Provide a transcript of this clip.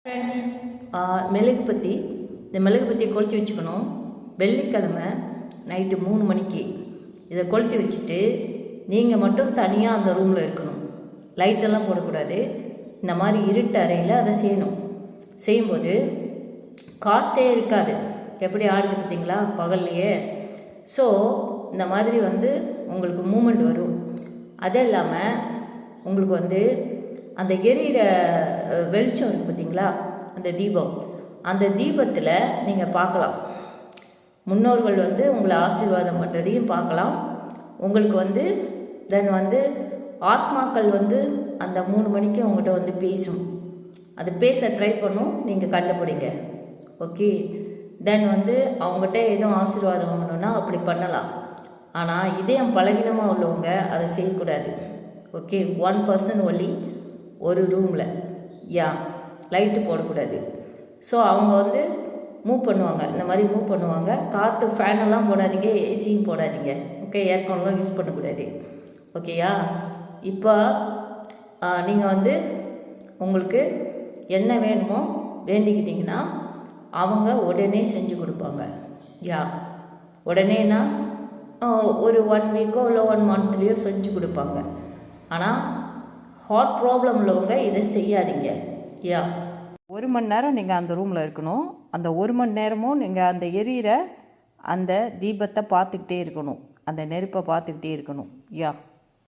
Friends, மெழுகுபத்தி இந்த மெழுகுபத்தியை கொளுத்தி வச்சுக்கணும். வெள்ளிக்கிழமை நைட்டு 3 மணிக்கு இதை கொளுத்தி வச்சுட்டு நீங்கள் மட்டும் தனியாக அந்த ரூமில் இருக்கணும். லைட்டெல்லாம் போடக்கூடாது. இந்த மாதிரி இருட்டு அறையில் அதை செய்யணும். செய்யும்போது காற்றே இருக்காது. எப்படி ஆடுது பார்த்தீங்களா பகல்லையே. ஸோ இந்த மாதிரி உங்களுக்கு மூமெண்ட் வரும். அது இல்லாமல் உங்களுக்கு அந்த எரியிற வெளிச்சம் இருக்குது பார்த்தீங்களா, அந்த தீபம், அந்த தீபத்தில் நீங்கள் பார்க்கலாம். முன்னோர்கள் உங்களை ஆசீர்வாதம் பண்ணுறதையும் பார்க்கலாம். உங்களுக்கு தென் ஆத்மாக்கள் அந்த 3 மணிக்கு உங்கள்கிட்ட பேசும். அது பேச ட்ரை பண்ணும், நீங்கள் கண்டுபிடிங்க. ஓகே. தென் அவங்ககிட்ட எதுவும் ஆசீர்வாதம் வாங்கணுன்னா அப்படி பண்ணலாம். ஆனால் இதயம் பலவீனமாக உள்ளவங்க அதை செய்யக்கூடாது. ஓகே. 1% ஒலி ஒரு ரூமில், லைட்டு போடக்கூடாது. ஸோ அவங்க மூவ் பண்ணுவாங்க. இந்த மாதிரி மூவ் பண்ணுவாங்க. காற்று ஃபேனெல்லாம் போடாதீங்க, ஏசியும் போடாதீங்க. ஓகே. ஏர்கான்லாம் யூஸ் பண்ணக்கூடாது. ஓகேயா. இப்போ நீங்கள் உங்களுக்கு என்ன வேணுமோ வேண்டிக்கிட்டிங்கன்னா அவங்க உடனே செஞ்சு கொடுப்பாங்க. உடனேனா ஒரு 1 வீக்கோ இல்லை 1 மந்த்லேயோ செஞ்சு கொடுப்பாங்க. ஆனால் ஹார்ட் ப்ராப்ளம் உள்ளவங்க இதை செய்யாதீங்க. 1 மணி நேரம் நீங்கள் அந்த ரூமில் இருக்கணும். அந்த 1 மணி நேரமும் நீங்கள் அந்த எரியிற அந்த தீபத்தை பார்த்துக்கிட்டே இருக்கணும். அந்த நெருப்பை பார்த்துக்கிட்டே இருக்கணும்.